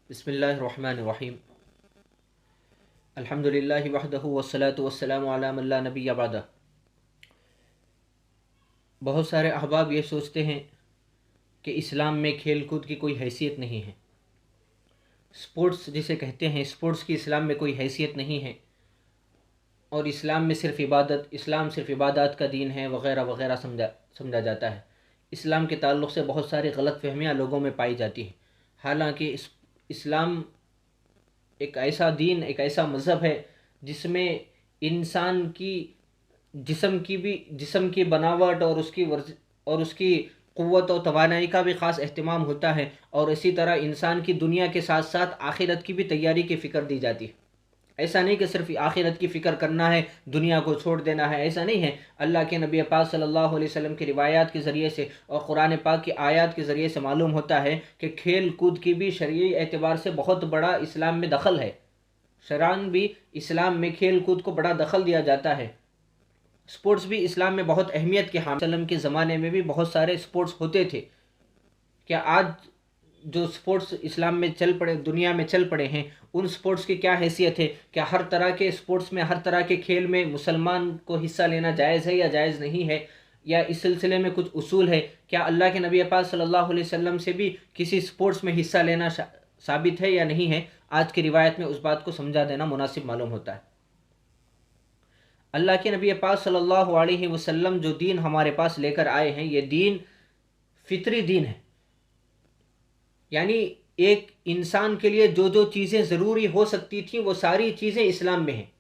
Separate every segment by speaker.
Speaker 1: बिस्मिल्लाहिर्रहमानिर्रहीम। अल्हम्दुलिल्लाहि वहदहु वस्सलातु वस्सलामु अला मन ला नबिय्य बअदह। बहुत सारे अहबाब ये सोचते हैं कि इस्लाम में खेल कूद की कोई हैसियत नहीं है। स्पोर्ट्स जिसे कहते हैं, स्पोर्ट्स की इस्लाम में कोई हैसियत नहीं है और इस्लाम सिर्फ इबादत का दीन है वग़ैरह वग़ैरह समझा जाता है। इस्लाम के ताल्लुक़ से बहुत सारी गलत फहमियाँ लोगों में पाई जाती हैं। हालांकि इस्लाम एक ऐसा मज़हब है जिसमें इंसान की जिस्म की बनावट और उसकी क़ुव्वत और तवानाई का भी ख़ास अहतमाम होता है, और इसी तरह इंसान की दुनिया के साथ साथ आखिरत की भी तैयारी की फ़िक्र दी जाती है। ऐसा नहीं कि सिर्फ आखिरत की फ़िक्र करना है, दुनिया को छोड़ देना है, ऐसा नहीं है। अल्लाह के नबी पाक सल्लल्लाहु अलैहि वसल्लम की रिवायात के ज़रिए से और कुरान पाक की आयत के ज़रिए से मालूम होता है कि खेल कूद की भी शरई एतबार से बहुत बड़ा इस्लाम में दखल है। शरान भी इस्लाम में खेल कूद को बड़ा दखल दिया जाता है। स्पोर्ट्स भी इस्लाम में बहुत अहमियत के हामिल। वसल्लम के ज़माने में भी बहुत सारे स्पोर्ट्स होते थे। क्या आज जो स्पोर्ट्स इस्लाम में चल पड़े, दुनिया में चल पड़े हैं, उन स्पोर्ट्स की क्या हैसियत है? क्या हर तरह के स्पोर्ट्स में, हर तरह के खेल में मुसलमान को हिस्सा लेना जायज़ है या जायज़ नहीं है? या इस सिलसिले में कुछ उसूल है? क्या अल्लाह के नबी पाक सल्लल्लाहु अलैहि वसल्लम से भी किसी स्पोर्ट्स में हिस्सा लेना साबित है या नहीं है? आज की रिवायत में उस बात को समझा देना मुनासिब मालूम होता है। अल्लाह के नबी पाक सल्लल्लाहु अलैहि वसल्लम जो दीन हमारे पास लेकर आए हैं, ये दीन फितरी दीन है। यानी एक इंसान के लिए जो जो चीज़ें ज़रूरी हो सकती थी वो सारी चीज़ें इस्लाम में हैं।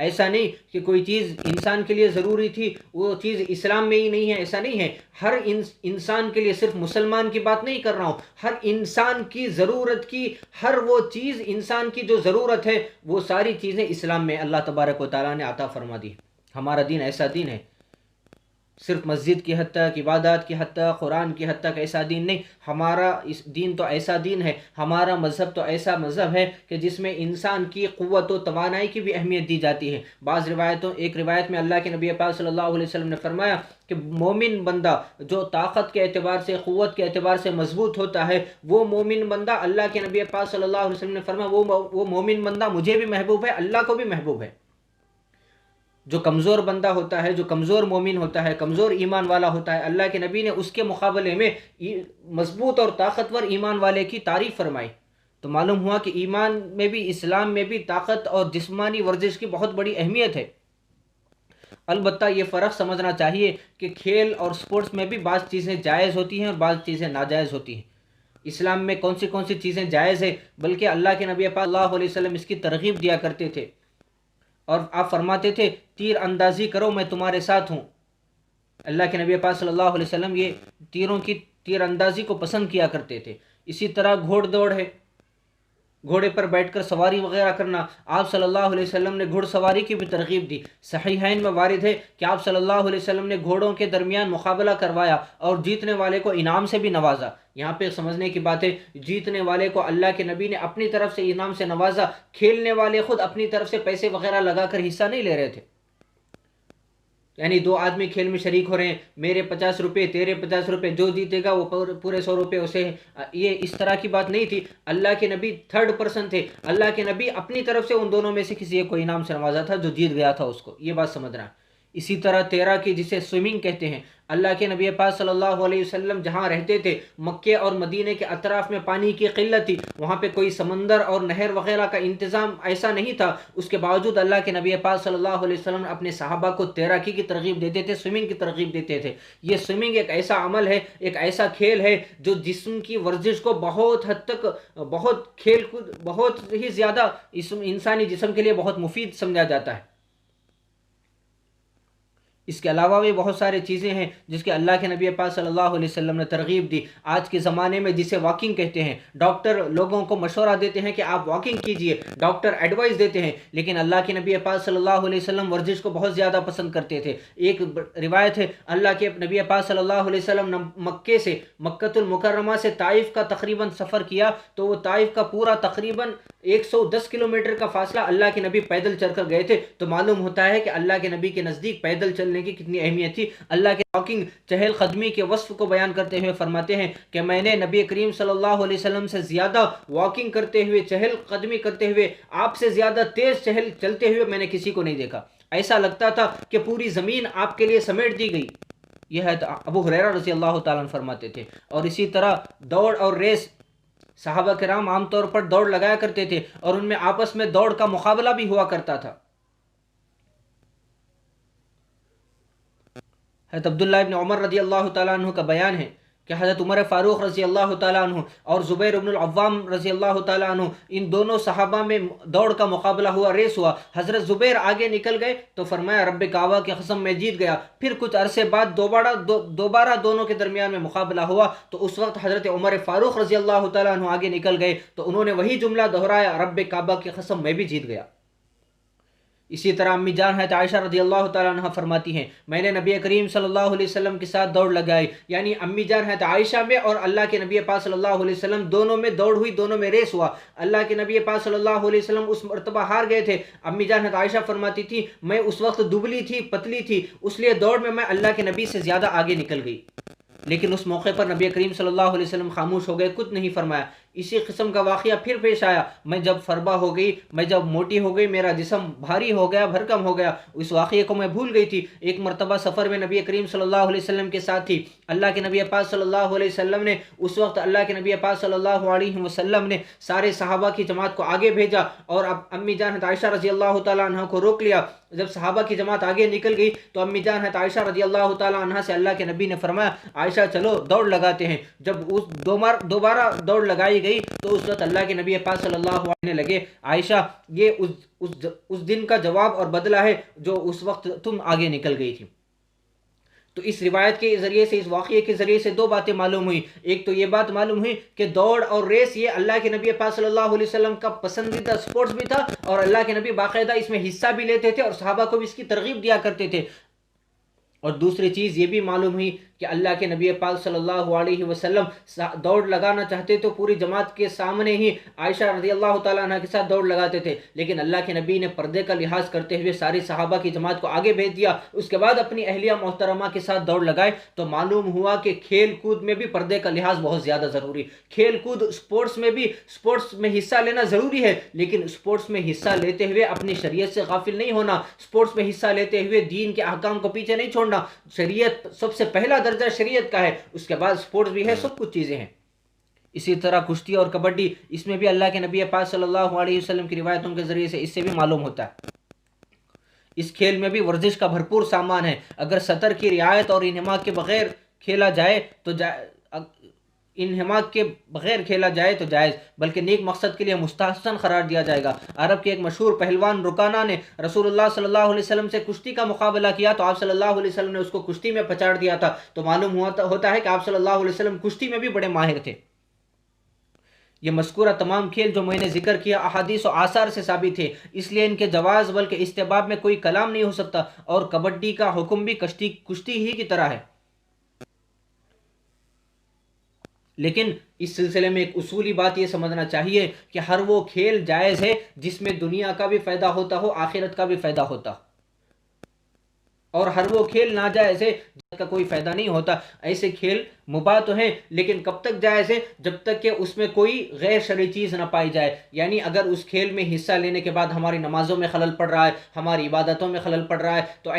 Speaker 1: ऐसा नहीं कि कोई चीज़ इंसान के लिए ज़रूरी थी वो चीज़ इस्लाम में ही नहीं है, ऐसा नहीं है। हर इंसान के लिए, सिर्फ मुसलमान की बात नहीं कर रहा हूँ, हर इंसान की ज़रूरत की हर वो चीज़, इंसान की जो ज़रूरत है वो सारी चीज़ें इस्लाम में अल्लाह तबारक व तआला ने अता फरमा दी। हमारा दीन ऐसा दीन है, सिर्फ मस्जिद की हद तक, इबादत की हद तक, कुरान की हद तक ऐसा दीन नहीं। हमारा इस दीन तो ऐसा दीन है, हमारा मज़हब तो ऐसा मज़हब है कि जिसमें इंसान की क़ुव्वत व तवानाई की भी अहमियत दी जाती है। एक रिवायत में अल्लाह के नबी पाक सल्लल्लाहु अलैहि वसल्लम ने फरमाया कि मोमिन बंदा जो ताकत के एतबार से, क़ुव्वत के एतबार से मजबूत होता है, वो मोमिन बंदा, अल्लाह के नबी पाक सल्लल्लाहु अलैहि वसल्लम ने फरमाया, वो मोमिन बंदा मुझे भी महबूब है, अल्लाह को भी महबूब है। जो कमज़ोर बंदा होता है, जो कमज़ोर मोमिन होता है, कमज़ोर ईमान वाला होता है, अल्लाह के नबी ने उसके मुकाबले में मजबूत और ताकतवर ईमान वाले की तारीफ़ फरमाई। तो मालूम हुआ कि ईमान में भी, इस्लाम में भी ताकत और जिस्मानी वर्जिश की बहुत बड़ी अहमियत है। अलबत्ता ये फ़र्क समझना चाहिए कि खेल और स्पोर्ट्स में भी बाज़ चीज़ें जायज़ होती हैं और बाज़ चीज़ें नाजायज़ होती हैं। इस्लाम में कौन सी चीज़ें जायज़ है, बल्कि अल्लाह के नबी पाक सल्लल्लाहु अलैहि वसल्लम इसकी तरगीब दिया करते थे और आप फरमाते थे, तीर अंदाज़ी करो मैं तुम्हारे साथ हूँ। अल्लाह के नबी पाक सल्लल्लाहु अलैहि वसल्लम ये तीर अंदाज़ी को पसंद किया करते थे। इसी तरह घोड़ दौड़ है, घोड़े पर बैठकर सवारी वगैरह करना, आप सल्लल्लाहु अलैहि वसल्लम ने घुड़सवारी की भी तरगीब दी। सहीहैन में वारिद है कि आप सल्लल्लाहु अलैहि वसल्लम ने घोड़ों के दरमियान मुकाबला करवाया और जीतने वाले को इनाम से भी नवाजा। यहाँ पे समझने की बात है, जीतने वाले को अल्लाह के नबी ने अपनी तरफ से इनाम से नवाजा। खेलने वाले खुद अपनी तरफ से पैसे वगैरह लगाकर हिस्सा नहीं ले रहे थे। यानी दो आदमी खेल में शरीक हो रहे हैं, मेरे 50 रुपये, तेरे 50 रुपये, जो जीतेगा वो पूरे 100 रुपये उसे। ये इस तरह की बात नहीं थी। अल्लाह के नबी थर्ड पर्सन थे। अल्लाह के नबी अपनी तरफ से उन दोनों में से किसी एक को इनाम से नवाजा था, जो जीत गया था उसको। ये बात समझना। इसी तरह तैराकी, जिसे स्विमिंग कहते हैं, अल्लाह के नबी पाक सल्लल्लाहु अलैहि वसल्लम जहाँ रहते थे, मक्के और मदीने के अतराफ में पानी की किल्लत थी, वहाँ पे कोई समंदर और नहर वगैरह का इंतज़ाम ऐसा नहीं था। उसके बावजूद अल्लाह के नबी पाक सल्लल्लाहु अलैहि वसल्लम अपने सहाबा को तैराकी की तरगीब देते थे, स्विमिंग की तरगीब देते थे। ये स्विमिंग एक ऐसा अमल है, एक ऐसा खेल है जो जिस्म की वर्जिश को बहुत हद तक, बहुत खेल कूद, बहुत ही ज़्यादा इंसानी जिस्म के लिए बहुत मुफीद समझा जाता है। इसके अलावा भी बहुत सारी चीज़ें हैं जिसके अल्लाह के नबी पाक सल्लल्लाहु अलैहि वसल्लम ने तरगीब दी। आज के ज़माने में जिसे वॉकिंग कहते हैं, डॉक्टर लोगों को मशवरा देते हैं कि आप वॉकिंग कीजिए, डॉक्टर एडवाइस देते हैं, लेकिन अल्लाह के नबी पाक सल्लल्लाहु अलैहि वसल्लम वर्जिश को बहुत ज़्यादा पसंद करते थे। एक रिवायत है, अल्लाह के नबी पाक सल्लल्लाहु अलैहि वसल्लम मक्के से, मक्कतुल मुकर्रमा से ताइफ का तकरीबन सफ़र किया, तो वो ताइफ का पूरा तकरीबन 110 किलोमीटर का फासला अल्लाह के नबी पैदल चलकर गए थे। तो मालूम होता है कि अल्लाह के नबी के नज़दीक पैदल चलने की कितनी अहमियत थी। अल्लाह के वॉकिंग चहल कदमी के वस्फ को बयान करते हुए फरमाते हैं कि मैंने नबी करीम सल्लल्लाहु अलैहि वसल्लम से ज़्यादा वॉकिंग करते हुए, चहल कदमी करते हुए, आपसे ज़्यादा तेज़ चहल चलते हुए मैंने किसी को नहीं देखा। ऐसा लगता था कि पूरी ज़मीन आपके लिए समेट दी गई। यह है अबू हुरैरा रज़ी अल्लाह ताला अन्हु फरमाते थे। और इसी तरह दौड़ और रेस, सहाबा किराम आमतौर पर दौड़ लगाया करते थे और उनमें आपस में दौड़ का मुकाबला भी हुआ करता था। हज़रत अब्दुल्लाह इब्न उमर रज़ी अल्लाह ताला अन्हु का बयान है कि हज़रत उमर फ़ारूक रज़ी अल्लाह ताला अन्हु और ज़ुबैर इब्नुल अव्वाम रज़ी अल्लाह ताला अन्हु, इन दोनों सहाबा में दौड़ का मुकाबला हुआ, रेस हुआ। हज़रत ज़ुबैर आगे निकल गए तो फरमाया रब्बे काबा की कसम मैं जीत गया। फिर कुछ अरसे बाद दोबारा दोनों के दरमियान में मुकाबला हुआ तो उस वक्त हज़रत उमर फ़ारूक रज़ी अल्लाह ताला अन्हु आगे निकल गए तो उन्होंने वही जुमला दोहराया, रब्बे काबा की कसम मैं भी जीत गया। इसी तरह अम्मी जान है आयशा रज़ी अल्लाह ताला अन्हा फरमाती हैं मैंने नबी करीम सल्लल्लाहु अलैहि वसल्लम के साथ दौड़ लगाई। यानी अम्मी जान है आयशा में और अल्लाह के नबी पाक सल्लल्लाहु अलैहि वसल्लम दोनों में दौड़ हुई, दोनों में रेस हुआ। अल्लाह के नबी पाक सल्लल्लाहु अलैहि वसल्लम उस मरतबा हार गए थे। अम्मी जान है आयशा फरमाती थी मैं उस वक्त दुबली थी, पतली थी, उसलिए दौड़ में मैं अल्लाह के नबी से ज़्यादा आगे निकल गई। लेकिन उस मौके पर नबी करीम सल्लल्लाहु अलैहि वसल्लम खामोश हो गए, कुछ नहीं फरमाया। इसी किस्म का वाक़या फिर पेश आया, मैं जब फरबा हो गई, मैं जब मोटी हो गई, मेरा जिस्म भारी हो गया, भरकम हो गया, उस वाक़े को मैं भूल गई थी। एक मरतबा सफ़र में नबी करीम सल्लल्लाहु अलैहि वसल्लम के साथ थी। अल्लाह के नबी पाक सल्लल्लाहु अलैहि वसल्लम ने उस वक्त अल्लाह के नबी पाक सल्लल्लाहु अलैहि वसल्लम ने सारे सहाबा की जमात को आगे भेजा और अब अम्मी जान आयशा रज़ी अल्लाह ताला अन्हा को रोक लिया। जब सहाबा की जमात आगे निकल गई तो अम्मी जान आयशा रज़ी अल्लाह ताला अन्हा से अल्लाह के नबी ने फरमाया आयशा चलो दौड़ लगाते हैं। जब उस दोबारा दौड़ लगाई गई तो उस वक्त अल्लाह के नबी पाक सल्लल्लाहु अलैहि वसल्लम लगे आयशा ये उस दिन का जवाब और बदला है जो उस वक्त तुम आगे निकल गई थी। तो इस रिवायत के ज़रिए से, इस वाक़ये के ज़रिए से दो बातें मालूम हुई। एक तो ये बात मालूम हुई कि दौड़ और रेस ये अल्लाह के नबी पाक सल्लल्लाहु अलैहि वसल्लम का पसंदीदा स्पोर्ट्स भी था और अल्लाह के नबी बाकायदा इसमें हिस्सा भी लेते थे और सहाबा को भी इसकी तरगीब दिया करते थे। और दूसरी चीज़ ये भी मालूम हुई कि अल्लाह के नबी पाक सल्लल्लाहु अलैहि वसल्लम दौड़ लगाना चाहते तो पूरी जमात के सामने ही आयशा रज़ी अल्लाह ताला अन्हा के साथ दौड़ लगाते थे, लेकिन अल्लाह के नबी ने पर्दे का लिहाज करते हुए सारी सहाबा की जमात को आगे भेज दिया। उसके बाद अपनी अहलिया मोहतरमा के साथ दौड़ लगाए। तो मालूम हुआ कि खेल कूद में भी पर्दे का लिहाज बहुत ज़्यादा ज़रूरी। खेल कूद स्पोर्ट्स में भी, स्पोर्ट्स में हिस्सा लेना ज़रूरी है, लेकिन स्पोर्ट्स में हिस्सा लेते हुए अपनी शरीयत से गाफिल नहीं होना। स्पोर्ट्स में हिस्सा लेते हुए दीन के अहकाम को पीछे नहीं छोड़ना। शरीयत सबसे पहला दर्जा शरीयत का है, उसके बाद स्पोर्ट्स भी है, सब कुछ चीज़ें हैं। इसी तरह कुश्ती और कबड्डी, इसमें भी अल्लाह के नबी पाक सल्लल्लाहु अलैहि वसल्लम की रिवायतों के ज़रिए से इससे भी मालूम होता है। इस खेल में भी वर्जिश का भरपूर सामान है। अगर सतर की रियायत और इन्हिमाक के बगैर खेला जाए तो इन्हिमाक के बगैर खेला जाए तो जायज़, बल्कि नेक मकसद के लिए मुस्तहसन करार दिया जाएगा। अरब के एक मशहूर पहलवान रुकाना ने रसूलुल्लाह सल्लल्लाहु अलैहि वसल्लम से कुश्ती का मुकाबला किया तो आप सल्लल्लाहु अलैहि वसल्लम ने उसको कुश्ती में पछाड़ दिया था। तो मालूम होता है कि आप सल्लल्लाहु अलैहि वसल्लम कुश्ती में भी बड़े माहिर थे। ये मज़कूरा तमाम खेल जो मैंने जिक्र किया अहादीस और आसार से साबित है, इसलिए इनके जवाज़ बल्कि इस्तेबाब में कोई कलाम नहीं हो सकता। और कबड्डी का हुक्म भी कुश्ती ही की तरह है। लेकिन इस सिलसिले में एक उसूली बात यह समझना चाहिए कि हर वो खेल जायज़ है जिसमें दुनिया का भी फ़ायदा होता हो, आखिरत का भी फ़ायदा होता, और हर वो खेल नाजायज़ है जिसका कोई फ़ायदा नहीं होता। ऐसे खेल मुबाह तो हैं, लेकिन कब तक जायज़ है? जब तक कि उसमें कोई गैर शरई चीज़ ना पाई जाए। यानी अगर उस खेल में हिस्सा लेने के बाद हमारी नमाज़ों में खलल पड़ रहा है, हमारी इबादतों में खलल पड़ रहा है, तो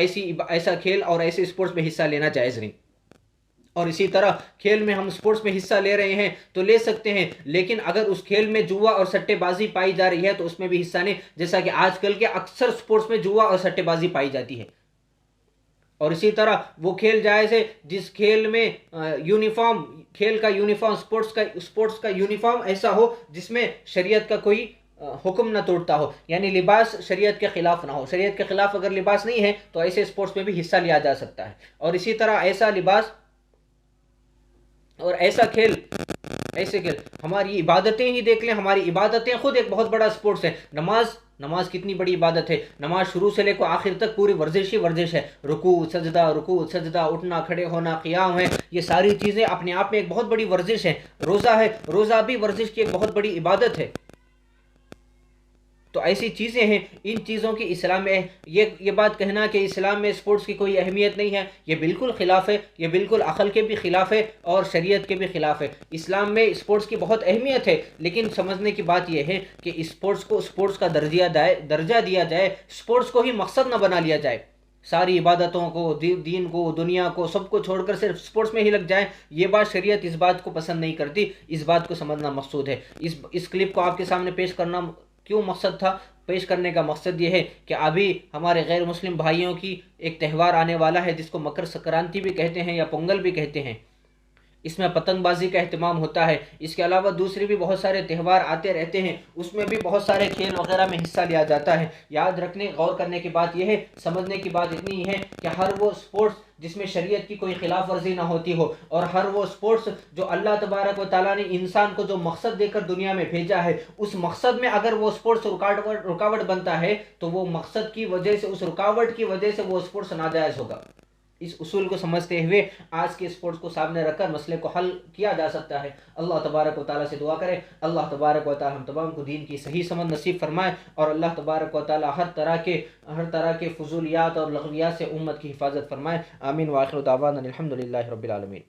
Speaker 1: ऐसा खेल और ऐसे स्पोर्ट्स में हिस्सा लेना जायज़ नहीं। और इसी तरह खेल में हम स्पोर्ट्स में हिस्सा ले रहे हैं तो ले सकते हैं, लेकिन अगर उस खेल में जुआ और सट्टेबाजी पाई जा रही है तो उसमें भी हिस्सा नहीं, जैसा कि आजकल के अक्सर स्पोर्ट्स में जुआ और सट्टेबाजी पाई जाती है। और इसी तरह वो खेल जायज़ है जिस खेल में यूनिफॉर्म, खेल का यूनिफॉर्म, स्पोर्ट्स का यूनिफॉर्म ऐसा हो जिसमें शरीयत का कोई हुक्म ना तोड़ता हो, यानी लिबास शरीयत के खिलाफ ना हो। शरीयत के खिलाफ अगर लिबास नहीं है तो ऐसे स्पोर्ट्स में भी हिस्सा लिया जा सकता है। और इसी तरह ऐसा लिबास और ऐसे खेल हमारी इबादतें ही देख लें, हमारी इबादतें खुद एक बहुत बड़ा स्पोर्ट्स है। नमाज कितनी बड़ी इबादत है। नमाज शुरू से लेकर आखिर तक पूरी वर्जिश ही वर्जिश है। रुकू सजदा, उठना, खड़े होना, क़ियाम है, ये सारी चीज़ें अपने आप में एक बहुत बड़ी वर्जिश है। रोज़ा है, रोज़ा भी वर्जिश की एक बहुत बड़ी इबादत है। तो ऐसी चीज़ें हैं, इन चीज़ों की इस्लाम में ये बात कहना कि इस्लाम में स्पोर्ट्स की कोई अहमियत नहीं है, ये बिल्कुल ख़िलाफ़ है, ये बिल्कुल अक़ल के भी ख़िलाफ़ है और शरीयत के भी ख़िलाफ़ है। इस्लाम में स्पोर्ट्स की बहुत अहमियत है, लेकिन समझने की बात यह है कि स्पोर्ट्स को स्पोर्ट्स का दर्जा दिया जाए, स्पोर्ट्स को ही मकसद न बना लिया जाए। सारी इबादतों को, दीन को, दुनिया को, सबको छोड़कर सिर्फ स्पोर्ट्स में ही लग जाए, ये बात शरीयत इस बात को पसंद नहीं करती। इस बात को समझना मकसूद है। इस क्लिप को आपके सामने पेश करना क्यों मकसद था? पेश करने का मकसद ये है कि अभी हमारे गैर मुस्लिम भाइयों की एक त्यौहार आने वाला है जिसको मकर संक्रांति भी कहते हैं या पोंगल भी कहते हैं। इसमें पतंगबाजी का एहतमाम होता है। इसके अलावा दूसरे भी बहुत सारे त्यौहार आते रहते हैं, उसमें भी बहुत सारे खेल वगैरह में हिस्सा लिया जाता है। याद रखने, गौर करने की बात यह है, समझने की बात इतनी है कि हर वो स्पोर्ट्स जिसमें शरीयत की कोई खिलाफ वर्जी ना होती हो, और हर वो स्पोर्ट्स जो अल्लाह तबारक व तआला ने इंसान को जो मकसद देकर दुनिया में भेजा है, उस मकसद में अगर वो स्पोर्ट्स रुकावट बनता है तो वो मकसद की वजह से, उस रुकावट की वजह से वो स्पोर्ट्स नाजायज़ होगा। इस उसूल को समझते हुए आज के स्पोर्ट्स को सामने रखकर मसले को हल किया जा सकता है। अल्लाह तबारक व तआला से दुआ करें, अल्लाह तबारक व तआला हम तमाम को दीन की सही समझ नसीब फरमाए, और अल्लाह तबारक व तआला हर तरह के फजूलियात और लग़वियात से उम्मत की हिफाजत फरमाए। आमीन व आखिर दावाना अनिल हम्दुलिल्लाहि रब्बिल आलमीन।